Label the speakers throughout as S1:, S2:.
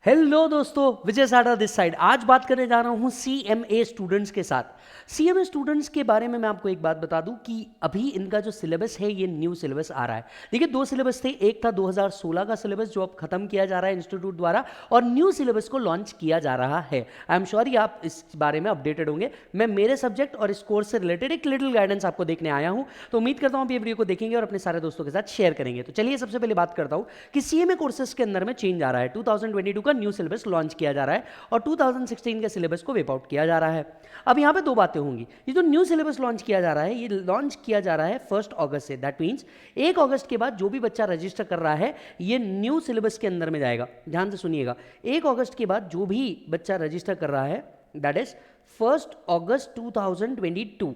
S1: Hello दोस्तों, विजय साडा this side. आज बात करने जा रहा हूं सीएमए स्टूडेंट्स के साथ। सीएमए स्टूडेंट्स के बारे में मैं आपको एक बात बता दूं कि अभी इनका जो सिलेबस है ये न्यू सिलेबस आ रहा है। देखिए, दो सिलेबस थे। एक था 2016 का सिलेबस जो अब खत्म किया जा रहा है इंस्टीट्यूट द्वारा, और न्यू सिलेबस को लॉन्च किया जा रहा है। आई एम श्योर आप इस बारे में अपडेटेड होंगे। मैं मेरे सब्जेक्ट और इस कोर्स से रिलेटेड एक लिटिल गाइडेंस आपको देखने आया हूं, तो उम्मीद करता हूं आप ये वीडियो को देखेंगे और अपने सारे दोस्तों के साथ शेयर करेंगे। तो चलिए सबसे पहले बात करता हूं कि सीएमए कोर्सेज के अंदर में चेंज आ रहा है। 2022 का न्यू सिलेबस लॉन्च किया जा रहा है और 2016 के सिलेबस को वेप आउट किया जा रहा है। अब यहां पे दो बातें होंगी। ये जो न्यू सिलेबस लॉन्च किया जा रहा है, ये लॉन्च किया जा रहा है 1 अगस्त से। दैट मींस 1 अगस्त के बाद जो भी बच्चा रजिस्टर कर रहा है ये न्यू सिलेबस के अंदर में जाएगा। ध्यान से सुनिएगा, 1 अगस्त के बाद जो भी बच्चा रजिस्टर कर रहा है, दैट इज 1 अगस्त 2022।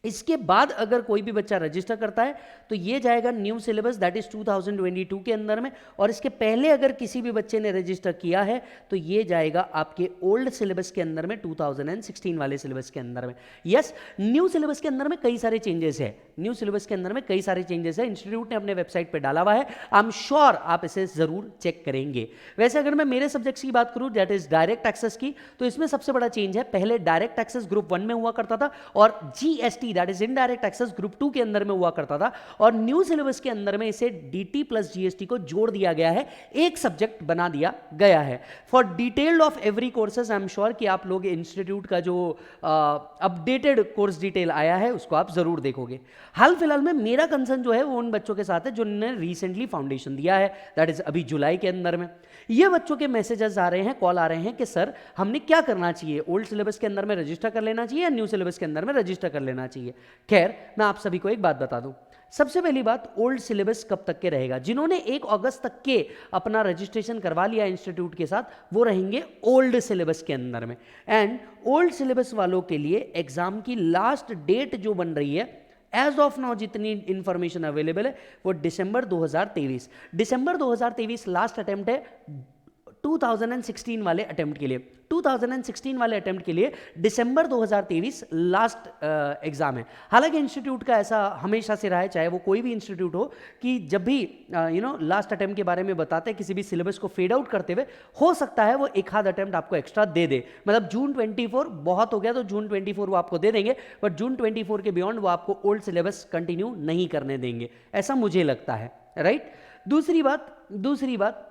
S1: इसके बाद अगर कोई भी बच्चा रजिस्टर करता है तो ये जाएगा न्यू सिलेबस, दैट इज 2022 के अंदर में। और इसके पहले अगर किसी भी बच्चे ने रजिस्टर किया है तो ये जाएगा आपके ओल्ड सिलेबस के अंदर में, 2016 वाले सिलेबस के अंदर में। यस, न्यू सिलेबस के अंदर में कई सारे चेंजेस है। न्यू सिलेबस के अंदर में कई सारे चेंजेस है। इंस्टीट्यूट ने अपने वेबसाइट पर डाला हुआ है। आई एम श्योर आप इसे जरूर चेक करेंगे। वैसे अगर मैं मेरे सब्जेक्ट्स की बात करूं, दैट इज डायरेक्ट एक्सेस की, तो इसमें सबसे बड़ा चेंज है, पहले डायरेक्ट एक्सेस ग्रुप 1 में हुआ करता था और GST that is indirect taxes group 2 के अंदर में हुआ करता था, और न्यू सिलेबस के अंदर में इसे डीटी प्लस जीएसटी को जोड़ दिया गया है, एक सब्जेक्ट बना दिया गया है। For detailed of every courses I am sure कि आप लोग इंस्टीट्यूट का जो अपडेटेड कोर्स डिटेल आया है उसको आप जरूर देखोगे। हाल फिलहाल में मेरा कंसर्न जो है वो उन बच्चों के साथ है जिन्होंने रिसेंटली फाउंडेशन दिया है, दैट इज अभी जुलाई के अंदर में। ये बच्चों के मैसेजेस आ रहे हैं, कॉल आ रहे हैं कि सर हमने क्या करना चाहिए, ओल्ड सिलेबस के अंदर में रजिस्टर कर लेना चाहिए या न्यू सिलेबस के अंदर में रजिस्टर कर लेना चाहिए। खैर, मैं आप सभी को एक बात बता दूं। सबसे पहली बात, ओल्ड सिलेबस कब तक के रहेगा? जिन्होंने 1 अगस्त तक के अपना रजिस्ट्रेशन करवा लिया इंस्टीट्यूट के साथ, वो रहेंगे ओल्ड सिलेबस के अंदर में। एंड ओल्ड सिलेबस वालों के लिए एग्जाम की लास्ट डेट जो बन रही है, एज ऑफ नाउ जितनी इंफॉर्मेशन अवेलेबल है, वो दिसंबर 2023। दिसंबर 2023 लास्ट अटेम्प्ट है 2016 वाले अटेम्प्ट के लिए। 2016 वाले अटेम्प्ट के लिए दिसंबर 2023 लास्ट एग्जाम है। हालांकि इंस्टीट्यूट का ऐसा हमेशा से रहा है, चाहे वो कोई भी इंस्टीट्यूट हो, कि जब भी लास्ट अटेम्प्ट के बारे में बताते हैं किसी भी सिलेबस को फेड आउट करते हुए, हो सकता है वो एक आध अटेम्प्ट आपको एक्स्ट्रा दे दे। मतलब जून 24 बहुत हो गया तो जून 24 वो आपको दे देंगे, बट जून 24 के बियॉन्ड वो आपको ओल्ड सिलेबस कंटिन्यू नहीं करने देंगे, ऐसा मुझे लगता है। राइट। दूसरी बात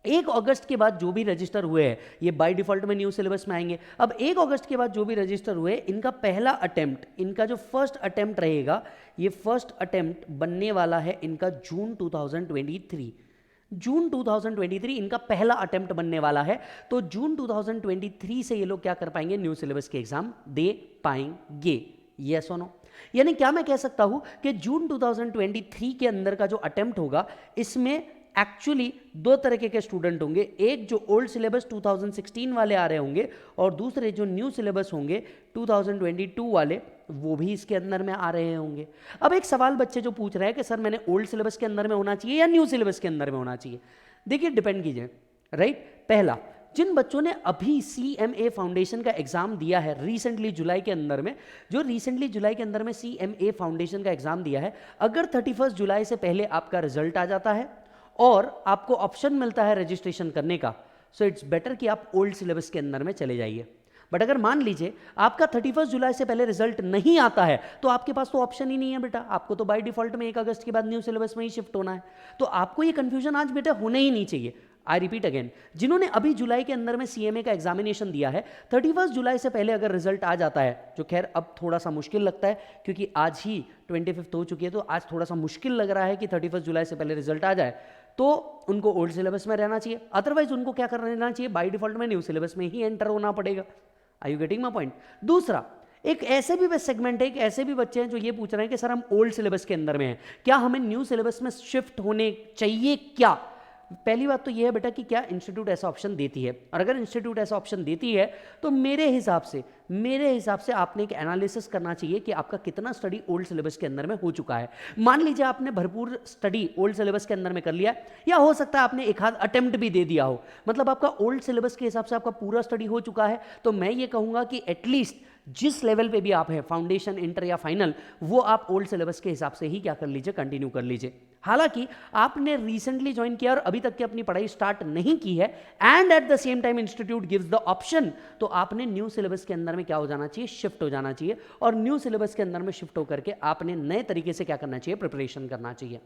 S1: 1 अगस्त के बाद जो भी रजिस्टर हुए हैं ये बाय डिफॉल्ट में न्यू सिलेबस में आएंगे। अब 1 अगस्त के बाद जो भी रजिस्टर हुए, इनका पहला अटेम्प्ट, इनका जो फर्स्ट अटेम्प्ट रहेगा, ये फर्स्ट अटेम्प्ट बनने वाला है इनका जून 2023। जून 2023 इनका पहला अटेम्प्ट बनने वाला है। तो जून 2023 से ये लोग क्या कर पाएंगे, न्यू सिलेबस के एग्जाम दे पाएंगे। यस और नो? यानी क्या मैं कह सकता हूं कि जून 2023 के अंदर का जो अटेम्प्ट होगा, इसमें एक्चुअली दो तरीके के स्टूडेंट होंगे। एक जो ओल्ड सिलेबस 2016 वाले आ रहे होंगे, और दूसरे जो न्यू सिलेबस होंगे 2022 वाले, वो भी इसके अंदर में आ रहे होंगे। अब एक सवाल बच्चे जो पूछ रहे हैं कि सर मैंने ओल्ड सिलेबस के अंदर में होना चाहिए या न्यू सिलेबस के अंदर में होना चाहिए। देखिए, डिपेंड कीजिए। राइट। पहला, जिन बच्चों ने अभी सीएमए फाउंडेशन का एग्जाम दिया है रिसेंटली जुलाई के अंदर में, जो रिसेंटली जुलाई के अंदर में सीएमए फाउंडेशन का एग्जाम दिया है, अगर 31 जुलाई से पहले आपका रिजल्ट आ जाता है और आपको ऑप्शन मिलता है रजिस्ट्रेशन करने का, सो इट्स बेटर कि आप ओल्ड सिलेबस के अंदर में चले जाइए। बट अगर मान लीजिए आपका 31 जुलाई से पहले रिजल्ट नहीं आता है, तो आपके पास तो ऑप्शन ही नहीं है बेटा, आपको तो बाय डिफॉल्ट में 1 अगस्त के बाद न्यू सिलेबस में ही शिफ्ट होना है। तो आपको ये कंफ्यूजन आज बेटा होने ही नहीं चाहिए। आई रिपीट अगेन, जिन्होंने अभी जुलाई के अंदर में सीएमए का एग्जामिनेशन दिया है, 31 जुलाई से पहले अगर रिजल्ट आ जाता है, जो खैर अब थोड़ा सा मुश्किल लगता है क्योंकि आज ही 25 हो चुकी है, तो आज थोड़ा सा मुश्किल लग रहा है कि 31 जुलाई से पहले रिजल्ट आ जाए, तो उनको ओल्ड सिलेबस में रहना चाहिए। अदरवाइज उनको क्या कर रहना चाहिए, बाय डिफॉल्ट में न्यू सिलेबस में ही एंटर होना पड़ेगा। Are you getting my point? दूसरा, एक ऐसे भी सेगमेंट है, एक ऐसे भी बच्चे हैं जो ये पूछ रहे हैं कि सर हम ओल्ड सिलेबस के अंदर में हैं, क्या हमें न्यू सिलेबस में शिफ्ट होने चाहिए क्या? पहली बात तो यह है बेटा कि क्या इंस्टीट्यूट ऐसा ऑप्शन देती है, और अगर इंस्टीट्यूट ऐसा ऑप्शन देती है तो मेरे हिसाब से आपने एक एनालिसिस करना चाहिए कि आपका कितना स्टडी ओल्ड सिलेबस के अंदर में हो चुका है। मान लीजिए आपने भरपूर स्टडी ओल्ड सिलेबस के अंदर में कर लिया, या हो सकता है आपने एक आध अटेम्प्ट भी दे दिया हो, मतलब आपका ओल्ड सिलेबस के हिसाब से आपका पूरा स्टडी हो चुका है, तो मैं ये कहूंगा कि एटलीस्ट जिस लेवल पे भी आप हैं, फाउंडेशन, इंटर या फाइनल, वो आप ओल्ड सिलेबस के हिसाब से ही क्या कर लीजिए, कंटिन्यू कर लीजिए। हालांकि आपने रिसेंटली ज्वाइन किया और अभी तक की अपनी पढ़ाई स्टार्ट नहीं की है, and at the same time institute gives the option, तो आपने न्यू सिलेबस के अंदर में क्या हो जाना चाहिए, शिफ्ट हो जाना चाहिए, और न्यू सिलेबस के अंदर में शिफ्ट होकर के आपने नए तरीके से क्या करना चाहिए, प्रिपरेशन करना चाहिए।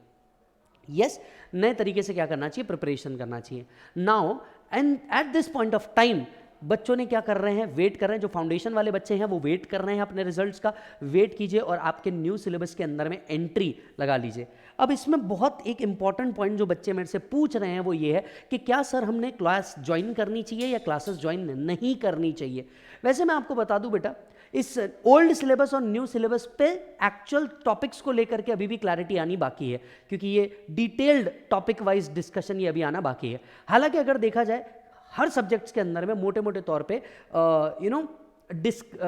S1: यस, नए तरीके से क्या करना चाहिए, प्रिपरेशन करना चाहिए। Now and at this point of time बच्चों ने क्या कर रहे हैं, वेट कर रहे हैं। जो फाउंडेशन वाले बच्चे हैं वो वेट कर रहे हैं अपने रिजल्ट्स का, वेट कीजिए और आपके न्यू सिलेबस के अंदर में एंट्री लगा लीजिए। अब इसमें बहुत एक इंपॉर्टेंट पॉइंट जो बच्चे मेरे से पूछ रहे हैं वो ये है कि क्या सर हमने क्लास ज्वाइन करनी चाहिए या क्लासेस ज्वाइन नहीं करनी चाहिए। वैसे मैं आपको बता दूं बेटा, इस ओल्ड सिलेबस और न्यू सिलेबस पे एक्चुअल टॉपिक्स को लेकर के अभी भी क्लैरिटी आनी बाकी है, क्योंकि ये डिटेल्ड टॉपिक वाइज डिस्कशन ये अभी आना बाकी है। हालांकि अगर देखा जाए हर सब्जेक्ट्स के अंदर में मोटे मोटे तौर पे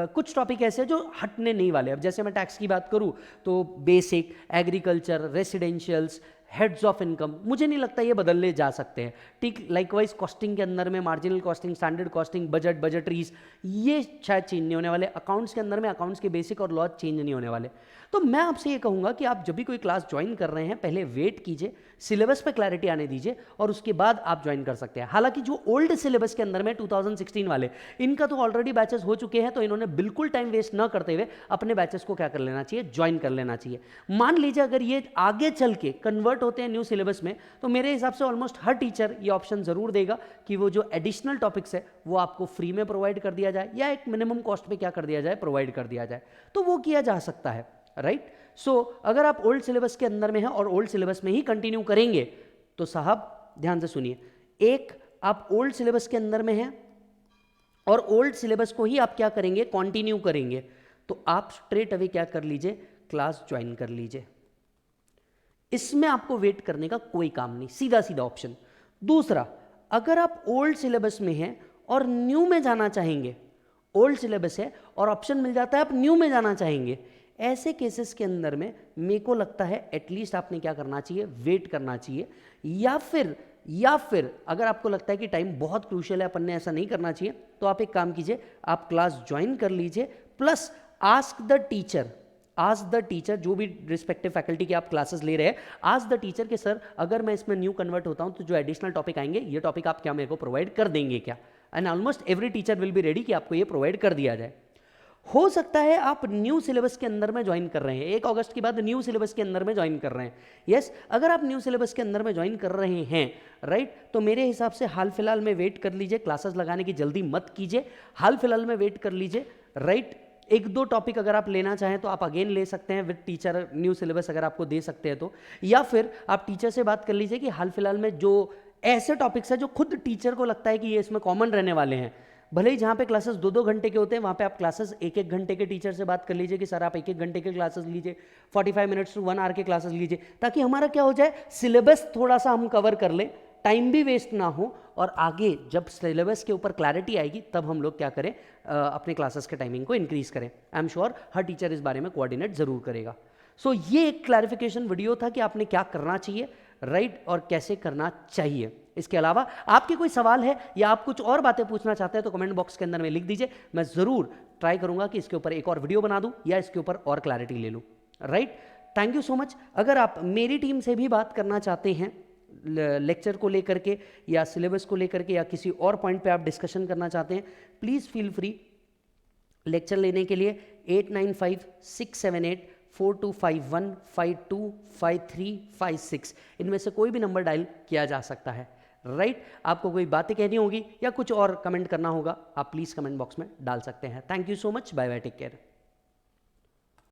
S1: कुछ टॉपिक ऐसे हैं जो हटने नहीं वाले। अब जैसे मैं टैक्स की बात करूं तो basic, agriculture, residentials, heads of income, मुझे नहीं लगता ये बदलने जा सकते हैं। ठीक लाइकवाइज कॉस्टिंग के अंदर में marginal costing, standard costing, budget, budgetaries, ये शायद चेंज नहीं होने वाले। अकाउंट्स के अंदर में अकाउंट्स के बेसिक और लॉ चेंज नहीं होने वाले। तो मैं आपसे ये कहूँगा कि आप जब भी कोई क्लास ज्वाइन कर रहे हैं पहले वेट कीजिए, सिलेबस पे क्लैरिटी आने दीजिए और उसके बाद आप ज्वाइन कर सकते हैं। हालांकि जो ओल्ड सिलेबस के अंदर में 2016 वाले, इनका तो ऑलरेडी बैचेस हो चुके हैं, तो इन्होंने बिल्कुल टाइम वेस्ट न करते हुए अपने बैचेस को क्या कर लेना चाहिए, ज्वाइन कर लेना चाहिए। मान लीजिए अगर ये आगे चल के कन्वर्ट होते हैं न्यू सिलेबस में, तो मेरे हिसाब से ऑलमोस्ट हर टीचर ये ऑप्शन जरूर देगा कि वो जो एडिशनल टॉपिक्स है वो आपको फ्री में प्रोवाइड कर दिया जाए या एक मिनिमम कॉस्ट पे क्या कर दिया जाए, प्रोवाइड कर दिया जाए। तो वो किया जा सकता है, राइट। सो अगर आप ओल्ड सिलेबस के अंदर में हैं और ओल्ड सिलेबस में ही कंटिन्यू करेंगे तो साहब ध्यान से सुनिए, एक आप ओल्ड सिलेबस के अंदर में हैं और ओल्ड सिलेबस को ही आप क्या करेंगे, कंटिन्यू करेंगे, तो आप स्ट्रेट अवे क्या कर लीजिए, क्लास ज्वाइन कर लीजिए। इसमें आपको वेट करने का कोई काम नहीं, सीधा सीधा ऑप्शन। दूसरा, अगर आप ओल्ड सिलेबस में हैं और न्यू में जाना चाहेंगे, ओल्ड सिलेबस है और ऑप्शन मिल जाता है आप न्यू में जाना चाहेंगे, ऐसे केसेस के अंदर में मेरे को लगता है एटलीस्ट आपने क्या करना चाहिए, वेट करना चाहिए। या फिर अगर आपको लगता है कि टाइम बहुत क्रूशियल है, अपन ने ऐसा नहीं करना चाहिए, तो आप एक काम कीजिए, आप क्लास ज्वाइन कर लीजिए, प्लस आस्क द टीचर, जो भी रिस्पेक्टिव फैकल्टी की आप क्लासेस ले रहे हैं, आस्क द टीचर कि सर अगर मैं इसमें न्यू कन्वर्ट होता हूं तो जो एडिशनल टॉपिक आएंगे, ये टॉपिक आप क्या मेरे को प्रोवाइड कर देंगे क्या। And almost every teacher will be ready कि आपको ये प्रोवाइड कर दिया जाए। हो सकता है आप न्यू सिलेबस के अंदर में ज्वाइन कर रहे हैं, 1 अगस्त के बाद न्यू सिलेबस के अंदर में ज्वाइन कर रहे हैं। यस, अगर आप न्यू सिलेबस के अंदर में ज्वाइन कर रहे हैं, राइट, तो मेरे हिसाब से हाल फिलहाल में वेट कर लीजिए, क्लासेस लगाने की जल्दी मत कीजिए, हाल फिलहाल में वेट कर लीजिए, राइट। 1-2 टॉपिक अगर आप लेना चाहें तो आप अगेन ले सकते हैं विद टीचर, न्यू सिलेबस अगर आपको दे सकते हैं तो, या फिर आप टीचर से बात कर लीजिए कि हाल फिलहाल में जो ऐसे टॉपिक्स है जो खुद टीचर को लगता है कि ये इसमें कॉमन रहने वाले हैं, भले ही जहाँ पे क्लासेस 2-2 घंटे के होते हैं वहाँ पे आप क्लासेस 1-1 घंटे के टीचर से बात कर लीजिए कि सर आप 1-1 घंटे के क्लासेस लीजिए, 45 मिनट्स टू 1 आवर के क्लासेस लीजिए, ताकि हमारा क्या हो जाए, सिलेबस थोड़ा सा हम कवर कर लें, टाइम भी वेस्ट ना हो, और आगे जब सिलेबस के ऊपर क्लैरिटी आएगी तब हम लोग क्या करें, अपने क्लासेस के टाइमिंग को इंक्रीज करें। I am sure her teacher इस बारे में कोऑर्डिनेट जरूर करेगा। सो ये एक क्लैरिफिकेशन वीडियो था कि आपने क्या करना चाहिए, राइट, और कैसे करना चाहिए। इसके अलावा आपके कोई सवाल है या आप कुछ और बातें पूछना चाहते हैं तो कमेंट बॉक्स के अंदर में लिख दीजिए, मैं जरूर ट्राई करूंगा कि इसके ऊपर एक और वीडियो बना दूं या इसके ऊपर और क्लैरिटी ले लूं, right. Thank you so much. अगर आप मेरी टीम से भी बात करना चाहते हैं लेक्चर को लेकर के या सिलेबस को लेकर के या किसी और पॉइंट पे आप डिस्कशन करना चाहते हैं, प्लीज़ फील फ्री। लेक्चर लेने के लिए 8956784251525356 इनमें से कोई भी नंबर डायल किया जा सकता है, राइट। आपको कोई बातें कहनी होगी या कुछ और कमेंट करना होगा, आप प्लीज़ कमेंट बॉक्स में डाल सकते हैं। Thank you so much, bye bye, take care.